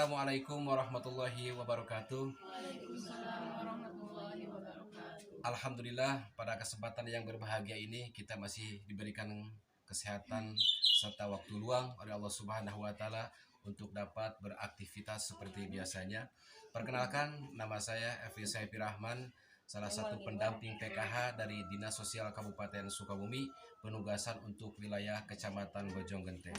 Assalamualaikum warahmatullahi wabarakatuh. Waalaikumsalam warahmatullahi wabarakatuh. Alhamdulillah, pada kesempatan yang berbahagia ini kita masih diberikan kesehatan serta waktu luang oleh Allah Subhanahu wa taala untuk dapat beraktivitas seperti biasanya. Perkenalkan, nama saya Evi Saifir Rahman, salah satu pendamping PKH dari Dinas Sosial Kabupaten Sukabumi, penugasan untuk wilayah Kecamatan Bojonggenteng.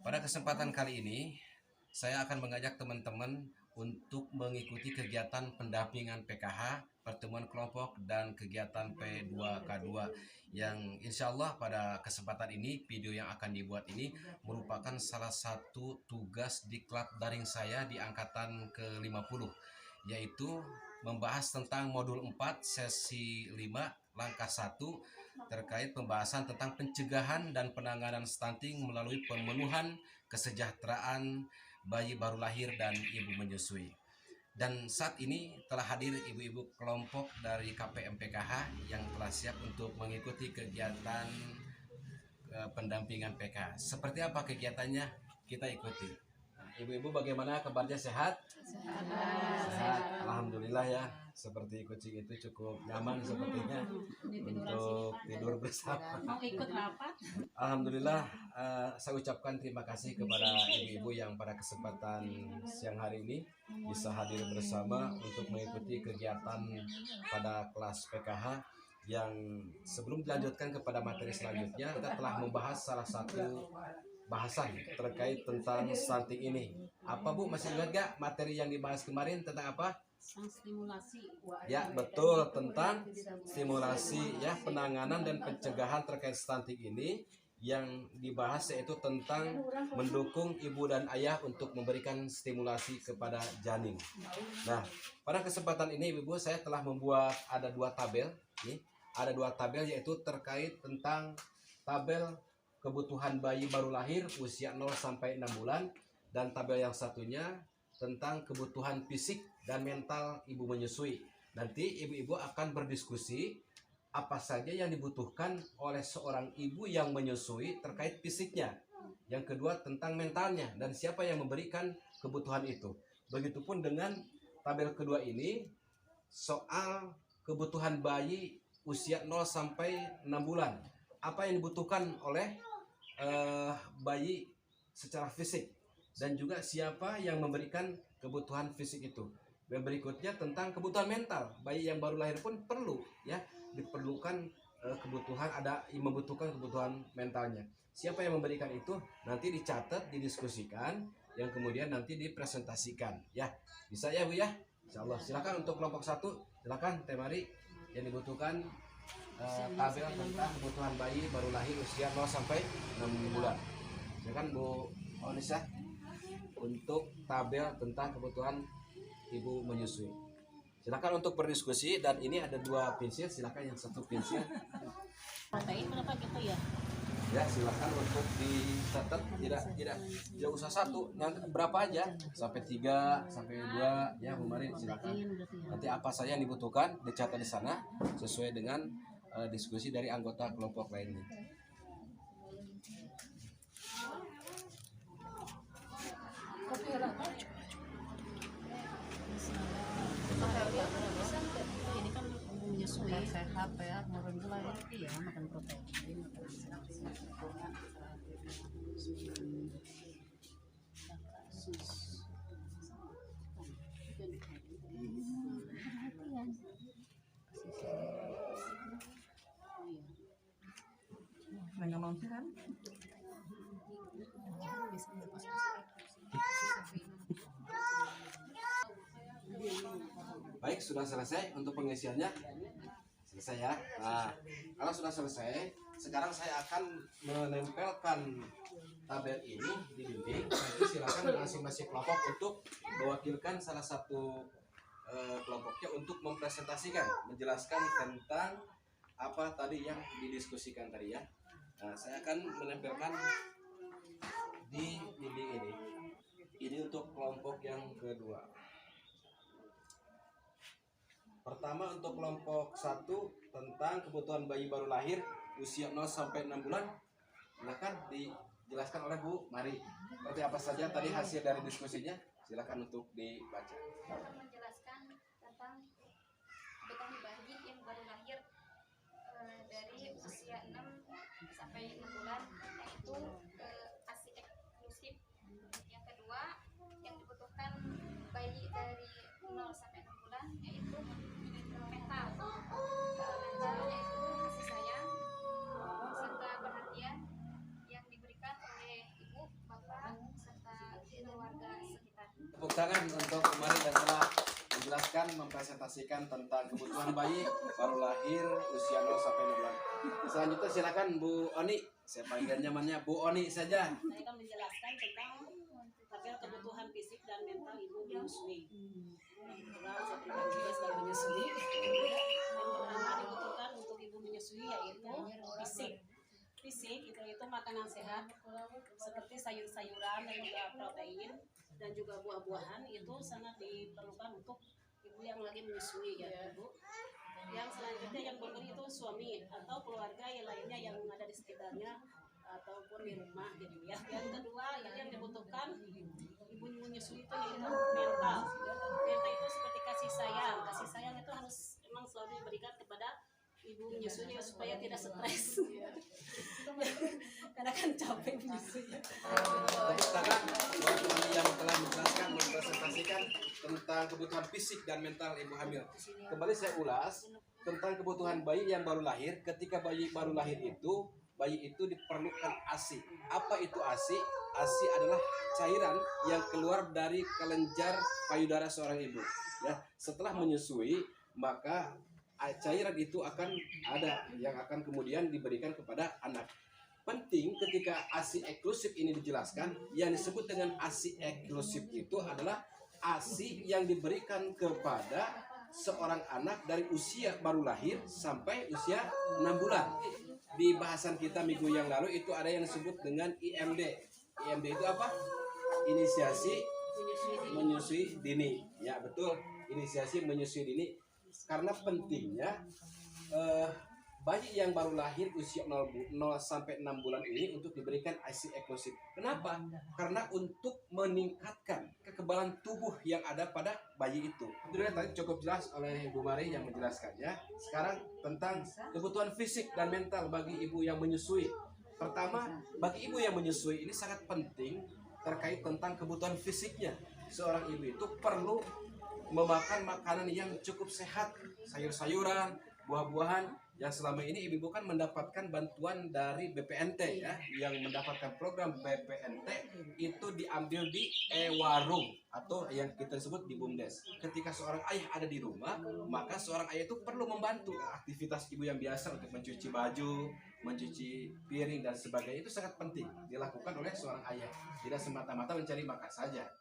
Pada kesempatan kali ini, saya akan mengajak teman-teman untuk mengikuti kegiatan pendampingan PKH, pertemuan kelompok, dan kegiatan P2K2 yang insya Allah pada kesempatan ini, video yang akan dibuat ini merupakan salah satu tugas diklat daring saya di angkatan ke-50, yaitu membahas tentang modul 4 sesi 5 langkah 1 terkait pembahasan tentang pencegahan dan penanganan stunting melalui pemenuhan kesejahteraan bayi baru lahir dan ibu menyusui. Dan saat ini telah hadir ibu-ibu kelompok dari KPM PKH yang telah siap untuk mengikuti kegiatan pendampingan PKH. Seperti apa kegiatannya? Kita ikuti. Ibu-ibu bagaimana kabarnya, sehat? Sehat. Alhamdulillah ya. Seperti kucing itu cukup nyaman sepertinya untuk tidur bersama. Mau ikut rapat? Alhamdulillah, saya ucapkan terima kasih kepada ibu-ibu yang pada kesempatan siang hari ini bisa hadir bersama untuk mengikuti kegiatan pada kelas PKH yang sebelum dilanjutkan kepada materi selanjutnya, kita telah membahas salah satu bahasan terkait tentang stunting ini. Apa Bu, masih ingat gak materi yang dibahas kemarin tentang apa? Stimulasi. Ya, betul, tentang stimulasi ya, penanganan dan pencegahan terkait stunting ini. Yang dibahas yaitu tentang mendukung ibu dan ayah untuk memberikan stimulasi kepada janin. Nah, pada kesempatan ini ibu saya telah membuat ada dua tabel nih. Ada dua tabel yaitu terkait tentang tabel kebutuhan bayi baru lahir usia 0 sampai 6 bulan dan tabel yang satunya tentang kebutuhan fisik dan mental ibu menyusui. Nanti ibu-ibu akan berdiskusi apa saja yang dibutuhkan oleh seorang ibu yang menyusui terkait fisiknya. Yang kedua tentang mentalnya dan siapa yang memberikan kebutuhan itu. Begitupun dengan tabel kedua ini soal kebutuhan bayi usia 0 sampai 6 bulan. Apa yang dibutuhkan oleh bayi secara fisik dan juga siapa yang memberikan kebutuhan fisik itu. Dan berikutnya tentang kebutuhan mental. Bayi yang baru lahir pun perlu ya, diperlukan kebutuhan, ada membutuhkan kebutuhan mentalnya. Siapa yang memberikan itu nanti dicatat, didiskusikan, yang kemudian nanti dipresentasikan ya. Bisa ya Bu ya? Insyaallah. Silakan untuk kelompok 1, silakan Teh Mari yang dibutuhkan tabel tentang kebutuhan bayi baru lahir usia 0 sampai 6 bulan. Silakan Bu Onisa untuk tabel tentang kebutuhan ibu menyusui. Silakan untuk berdiskusi dan ini ada dua pensil, silakan yang satu pensil. Protein berapa gitu ya? Ya, silakan untuk dicatat, tidak usah satu, yang berapa aja sampai 3 sampai 2 ya Bu Mari, silakan. Nanti apa saja yang dibutuhkan dicatat di sana sesuai dengan diskusi dari anggota kelompok lainnya. Ini kan menyusui. Sehat ya, menurun gula ya, iya makan protein, makan Baik, sudah selesai untuk pengisiannya. Selesai ya. Nah, kalau sudah selesai, sekarang saya akan menempelkan tabel ini di dinding. Nanti silakan masing-masing kelompok untuk mewakilkan salah satu kelompoknya untuk mempresentasikan, menjelaskan tentang apa tadi yang didiskusikan tadi ya. Nah, saya akan menempelkan di dinding ini. Ini untuk kelompok yang kedua. Pertama untuk kelompok 1 tentang kebutuhan bayi baru lahir usia 0 sampai 6 bulan. Silakan dijelaskan oleh Bu Mari. Seperti apa saja tadi hasil dari diskusinya? Silakan untuk dibaca. Akan menjelaskan tentang kebutuhan bayi yang baru lahir dari usia 6 sampai 6 bulan, yaitu ASI eksklusif. Yang kedua, yang dibutuhkan bayi dari 0 sampai 6 bulan yaitu mental. Mental yaitu kasih sayang serta perhatian yang diberikan oleh ibu, bapak, serta keluarga sekitar. Tepuk tangan untuk kemarin yang telah menjelaskan, mempresentasikan tentang kebutuhan bayi baru lahir usia 0 sampai 6 bulan. Selanjutnya silakan Bu Oni. Saya panggil nyamannya Bu Oni saja. Saya akan menjelaskan tentang kebutuhan fisik dan mental ibu menyusui. Kebetulan saya pribadi juga sedang menyusui. Yang pertama dibutuhkan untuk ibu menyusui yaitu fisik. Fisik itu makanan sehat seperti sayur-sayuran dan juga protein dan juga buah-buahan itu sangat diperlukan untuk ibu yang lagi menyusui ya Bu. Yang selanjutnya yang memberi itu suami atau keluarga yang lainnya yang ada di sekitarnya ataupun di rumah gitu ya. Yang kedua yang dibutuhkan ibu menyusui itu yaitu mental. Mental itu seperti kasih sayang. Kasih sayang itu harus memang selalu diberikan kepada ibu menyusui supaya tidak stres. Karena kan capek menyusui. Tepuk tangan buat teman yang telah menjelaskan, mempresentasikan tentang kebutuhan fisik dan mental ibu hamil. Kembali saya ulas tentang kebutuhan bayi yang baru lahir. Ketika bayi baru lahir itu, bayi itu diperlukan ASI. Apa itu ASI? ASI adalah cairan yang keluar dari kelenjar payudara seorang ibu. Ya, setelah menyusui, maka cairan itu akan ada yang akan kemudian diberikan kepada anak. Penting ketika ASI eksklusif ini dijelaskan, yang disebut dengan ASI eksklusif itu adalah ASI yang diberikan kepada seorang anak dari usia baru lahir sampai usia 6 bulan. Di bahasan kita minggu yang lalu itu ada yang disebut dengan IMD. IMD itu apa? Inisiasi menyusui dini. Ya betul, inisiasi menyusui dini. Karena pentingnya bayi yang baru lahir usia 0 sampai 6 bulan ini untuk diberikan ASI eksklusif. Kenapa? Karena untuk meningkatkan kekebalan tubuh yang ada pada bayi itu. Itu tadi cukup jelas oleh Ibu Mari yang menjelaskannya. Sekarang tentang kebutuhan fisik dan mental bagi ibu yang menyusui. Pertama, bagi ibu yang menyusui ini sangat penting terkait tentang kebutuhan fisiknya. Seorang ibu itu perlu memakan makanan yang cukup sehat, sayur-sayuran, buah-buahan yang selama ini ibu-ibu kan mendapatkan bantuan dari BPNT ya, yang mendapatkan program BPNT itu diambil di warung atau yang kita sebut di BUMDes. Ketika seorang ayah ada di rumah, maka seorang ayah itu perlu membantu aktivitas ibu yang biasa untuk mencuci baju, mencuci piring dan sebagainya. Itu sangat penting dilakukan oleh seorang ayah, tidak semata-mata mencari makan saja.